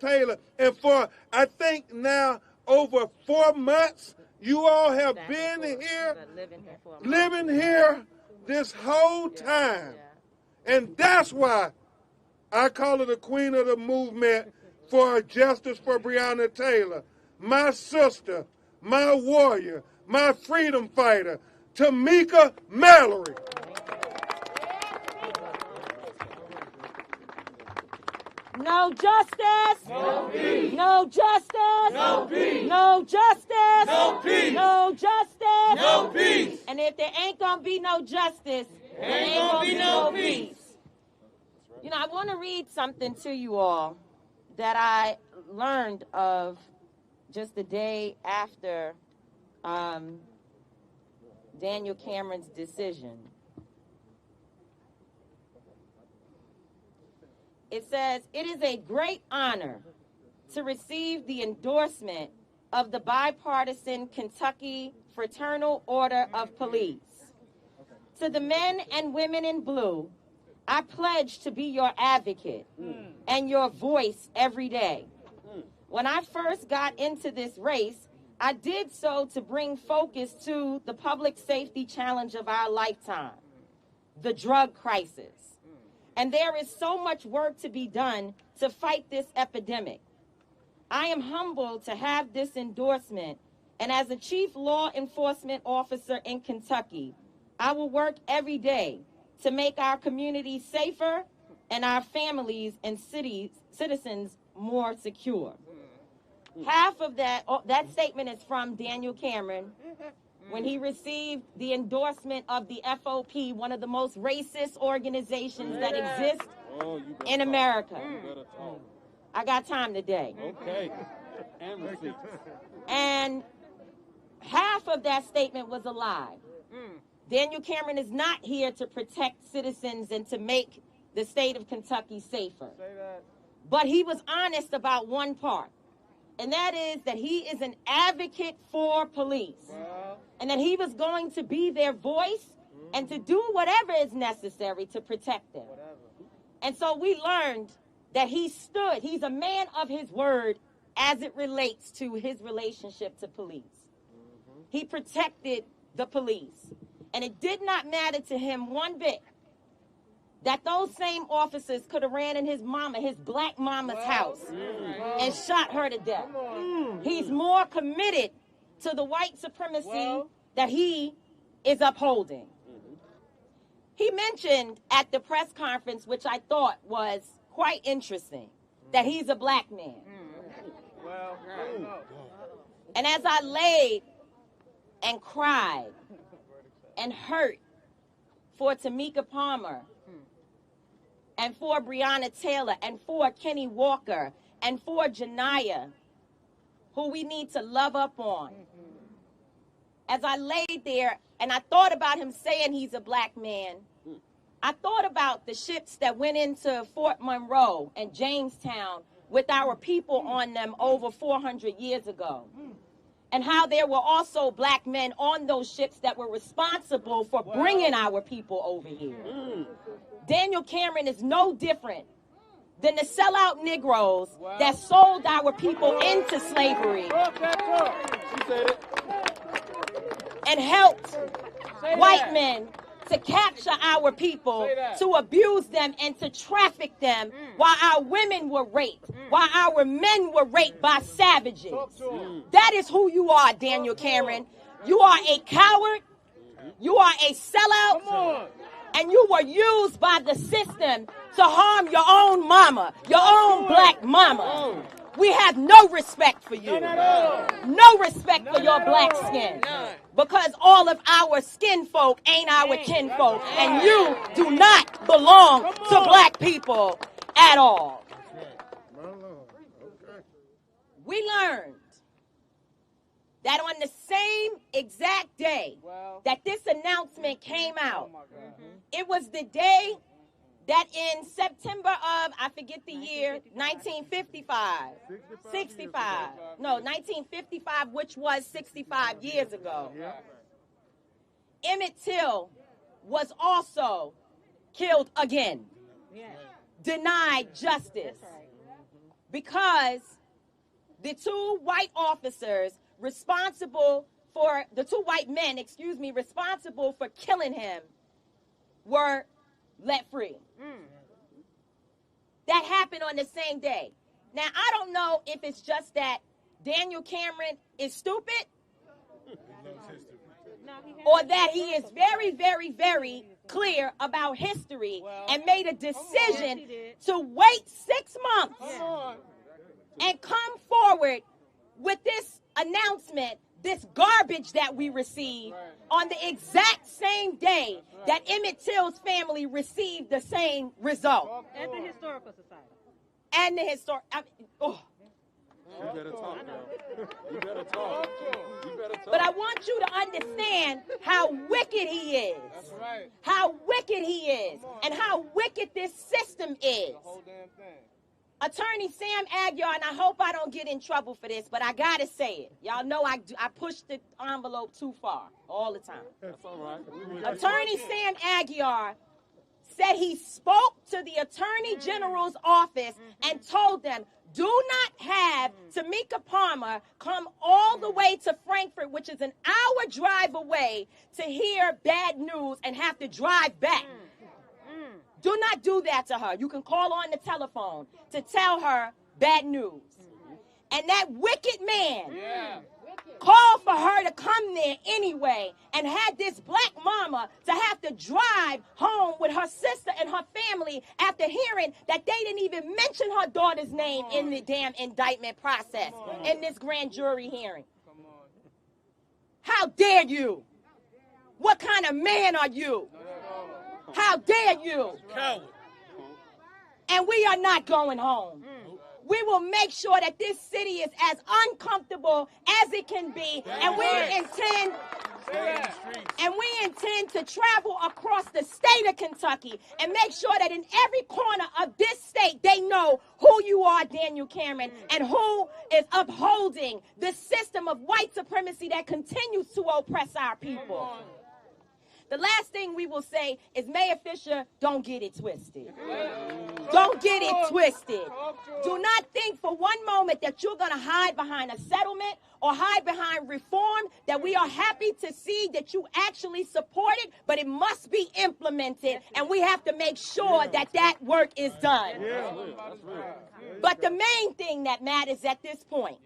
Taylor. And for, I think now, over 4 months, you all have been here, living here this whole time. And that's why I call her the queen of the movement for justice for Breonna Taylor. My sister, my warrior, my freedom fighter, Tamika Mallory. No justice. No peace. No justice. No peace. No justice. No peace. No justice. No peace. And if there ain't gonna be no justice, there ain't gonna be no peace. You know, I want to read something to you all that I learned of just the day after Daniel Cameron's decision. It says, "It is a great honor to receive the endorsement of the bipartisan Kentucky Fraternal Order of Police. To the men and women in blue, I pledge to be your advocate and your voice every day. When I first got into this race, I did so to bring focus to the public safety challenge of our lifetime, the drug crisis. And there is so much work to be done to fight this epidemic. I am humbled to have this endorsement, and as a chief law enforcement officer in Kentucky, I will work every day to make our communities safer and our families and citizens more secure." Half of that statement is from Daniel Cameron when he received the endorsement of the FOP, one of the most racist organizations that exist in America. I got time today. Okay. And half of that statement was a lie. Daniel Cameron is not here to protect citizens and to make the state of Kentucky safer. But he was honest about one part, and that is that he is an advocate for police, and that he was going to be their voice and to do whatever is necessary to protect them. And so we learned that he's a man of his word as it relates to his relationship to police. He protected the police. And it did not matter to him one bit that those same officers could have ran in his black mama's house and shot her to death. He's more committed to the white supremacy that he is upholding. He mentioned at the press conference, which I thought was quite interesting, that he's a black man. And as I laid and cried and hurt for Tamika Palmer and for Breonna Taylor and for Kenny Walker and for Janiyah, who we need to love up on. As I laid there and I thought about him saying he's a black man, I thought about the ships that went into Fort Monroe and Jamestown with our people on them over 400 years ago. And how there were also black men on those ships that were responsible for bringing our people over here. Daniel Cameron is no different than the sellout Negroes that sold our people into slavery and helped white men to capture our people, to abuse them and to traffic them while our women were raped, while our men were raped by savages. That is who you are, Daniel Cameron. You are a coward. You are a sellout. And you were used by the system to harm your own mama, your own black mama. We have no respect for you. No respect for your black skin. Because all of our skin folk ain't our kinfolk. And you do not belong to black people at all. We learned that on the same exact day that this announcement came out, it was the day that in September of, I forget the year, 1955, which was 65 years ago, Emmett Till was also killed again, denied justice. because the two white officers responsible for, the two white men, excuse me, responsible for killing him were let free. That happened on the same day. Now, I don't know if it's just that Daniel Cameron is stupid or that he is very, very, very clear about history and made a decision to wait 6 months and come forward with this announcement, this garbage that we received on the exact same day that Emmett Till's family received the same result. And the Historical Society. And the historic. You better talk, girl. You better talk. You better talk. But I want you to understand how wicked he is. That's right. How wicked he is. And how wicked this system is. The whole damn thing. Attorney Sam Aguiar, and I hope I don't get in trouble for this, but I gotta say it. Y'all know I push the envelope too far all the time. That's all right. Attorney Sam Aguiar said he spoke to the Attorney General's office and told them, do not have Tamika Palmer come all the way to Frankfurt, which is an hour drive away, to hear bad news and have to drive back. Do not do that to her. You can call on the telephone to tell her bad news. And that wicked man called for her to come there anyway and had this black mama to have to drive home with her sister and her family after hearing that they didn't even mention her daughter's name in the damn indictment process in this grand jury hearing. How dare you? What kind of man are you? How dare you? Coward. And we are not going home. We will make sure that this city is as uncomfortable as it can be, and we intend to travel across the state of Kentucky and make sure that in every corner of this state they know who you are, Daniel Cameron, and who is upholding the system of white supremacy that continues to oppress our people. The last thing we will say is, Mayor Fisher, don't get it twisted. Don't get it twisted. Do not think for one moment that you're going to hide behind a settlement or hide behind reform that we are happy to see that you actually support it, but it must be implemented, and we have to make sure that that work is done. But the main thing that matters at this point,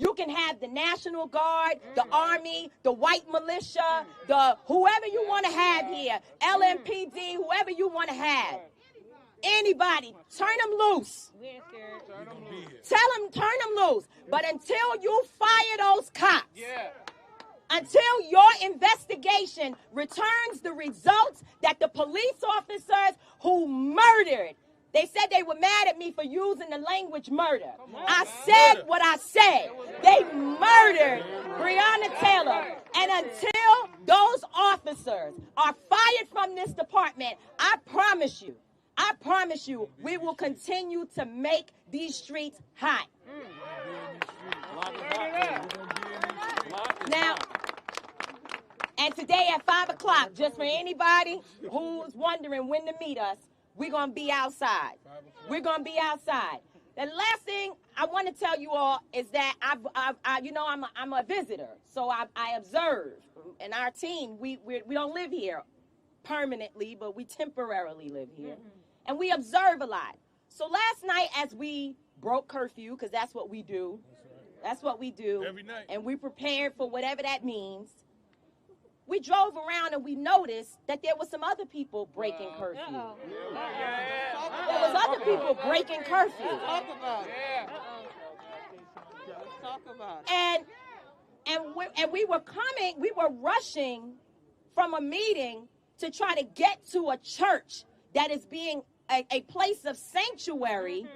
you can have the National Guard, the Army, the white militia, the whoever you want to have here, LMPD, whoever you want to have. Anybody, turn them loose. We ain't scared. Tell them, turn them loose. But until you fire those cops, until your investigation returns the results that the police officers who murdered, they said they were mad at me for using the language murder. I said what I said. They murdered Breonna Taylor. And until those officers are fired from this department, I promise you, we will continue to make these streets hot. Now, and today at 5 o'clock, just for anybody who's wondering when to meet us, we're going to be outside. We're going to be outside. The last thing I want to tell you all is that I'm a visitor, so I observe. And our team, we don't live here permanently, but we temporarily live here. And we observe a lot. So last night, as we broke curfew, because that's what we do. That's what we do. Every night. And we prepared for whatever that means. We drove around and we noticed that there were some other people breaking curfew. There was other people breaking curfew. Talk about it. Talk about it. And we were rushing from a meeting to try to get to a church that is being a place of sanctuary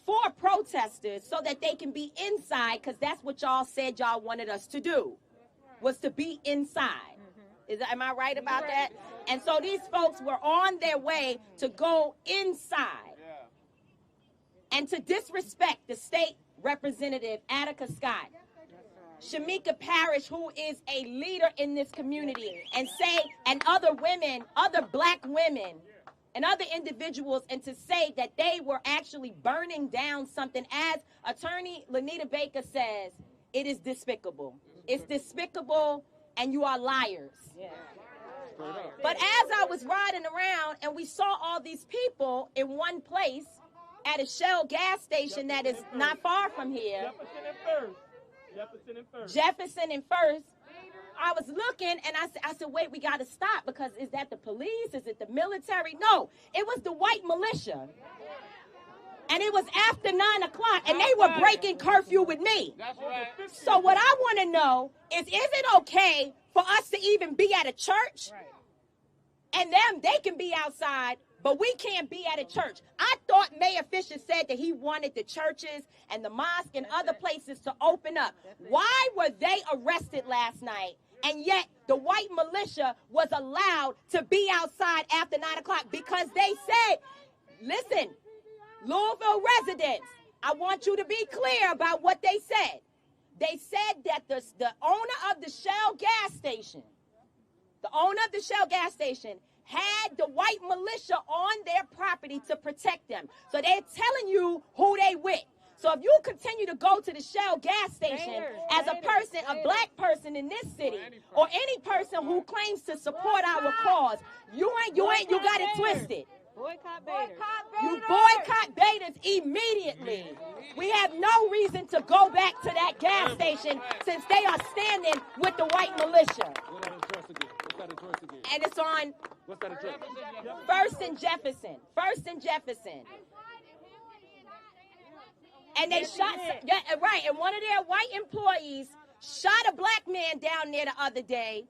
for protesters so that they can be inside, because that's what y'all said y'all wanted us to do, was to be inside. Am I right about that? And so these folks were on their way to go inside and to disrespect the state representative, Attica Scott, Shamika Parrish, who is a leader in this community, and other women, other black women, and other individuals, and to say that they were actually burning down something, as Attorney Lanita Baker says, it is despicable. It's despicable, and you are liars. Yeah. But as I was riding around and we saw all these people in one place at a Shell gas station that is not far from here, Jefferson and First, I was looking and I said, wait, we got to stop, because is that the police? Is it the military? No, it was the white militia. And it was after 9 o'clock, and they were breaking curfew with me. That's right. So what I want to know is it okay for us to even be at a church? And they can be outside, but we can't be at a church. I thought Mayor Fisher said that he wanted the churches and the mosque and other places to open up. Why were they arrested last night, and yet the white militia was allowed to be outside after 9 o'clock? Because they said, listen, Louisville residents, I want you to be clear about what they said. They said that the owner of the Shell gas station, had the white militia on their property to protect them. So they're telling you who they with. So if you continue to go to the Shell gas station as a person, a black person in this city, or any person who claims to support our cause, you got it twisted. Boycott Baiters. You boycott Baiters immediately. We have no reason to go back to that gas station since they are standing with the white militia. What's that address again? What's that address again? And it's on What's that address? First and Jefferson. First and Jefferson. And they shot, right, and one of their white employees shot a black man down there the other day.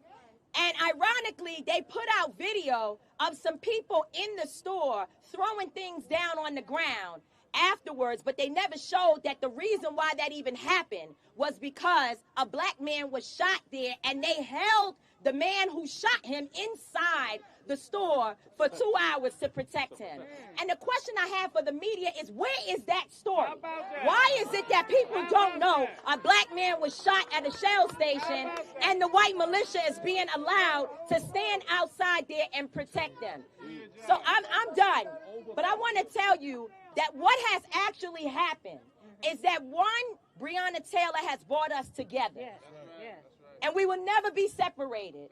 And ironically, they put out video of some people in the store throwing things down on the ground afterwards, but they never showed that the reason why that even happened was because a black man was shot there, and they held the man who shot him inside the store for 2 hours to protect him. And the question I have for the media is, where is that story? Why is it that people don't know a black man was shot at a Shell station and the white militia is being allowed to stand outside there and protect them? So I'm done. But I want to tell you that what has actually happened is that, one, Breonna Taylor has brought us together. Yes. Yes. And we will never be separated.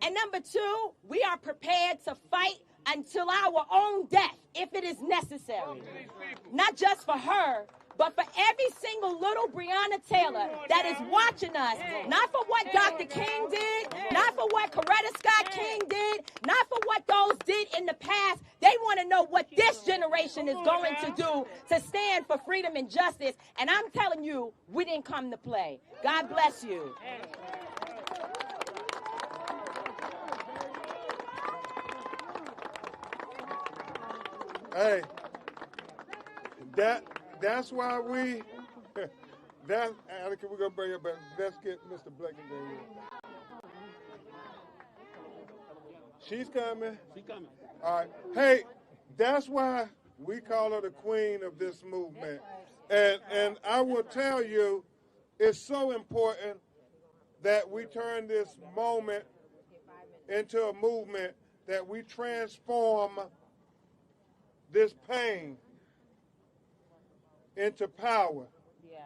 And number two, we are prepared to fight until our own death, if it is necessary. Not just for her, but for every single little Breonna Taylor that is watching us. Not for what Dr. King did, not for what Coretta Scott King did, not for what those did in the past. They want to know what this generation is going to do to stand for freedom and justice. And I'm telling you, we didn't come to play. God bless you. Hey, that's why we. That's Alec, we're gonna bring it back. Let's get Mr. Bleckenday here. She's coming. She's coming. All right. Hey, that's why we call her the queen of this movement. And I will tell you, it's so important that we turn this moment into a movement, that we transform this pain into power. Yeah.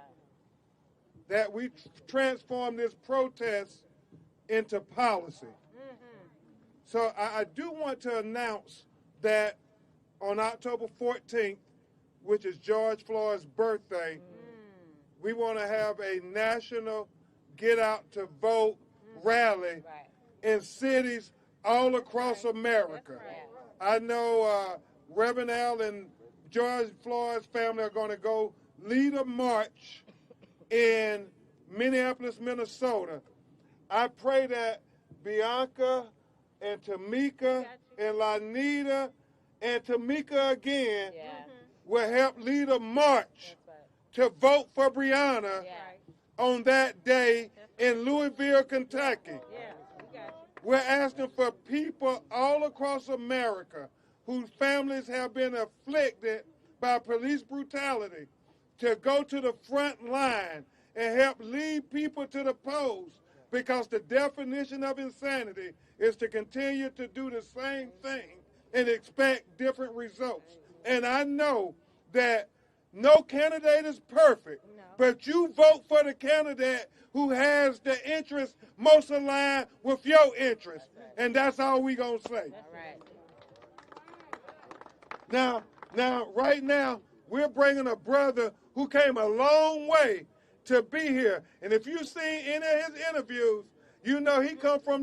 That we transform this protest into policy. So I do want to announce that on October 14th, which is George Floyd's birthday, we want to have a national get out to vote rally in cities all across America. I know Reverend Al and George Floyd's family are going to go lead a march in Minneapolis, Minnesota. I pray that Bianca and Tamika and Lanita and Tamika again will help lead a march to vote for Breonna on that day in Louisville, Kentucky. We're asking for people all across America whose families have been afflicted by police brutality to go to the front line and help lead people to the polls, because the definition of insanity is to continue to do the same thing and expect different results. And I know that no candidate is perfect, but you vote for the candidate who has the interest most aligned with your interest. And that's all we gonna say. Now, right now, we're bringing a brother who came a long way to be here. And if you've seen any of his interviews, you know he come from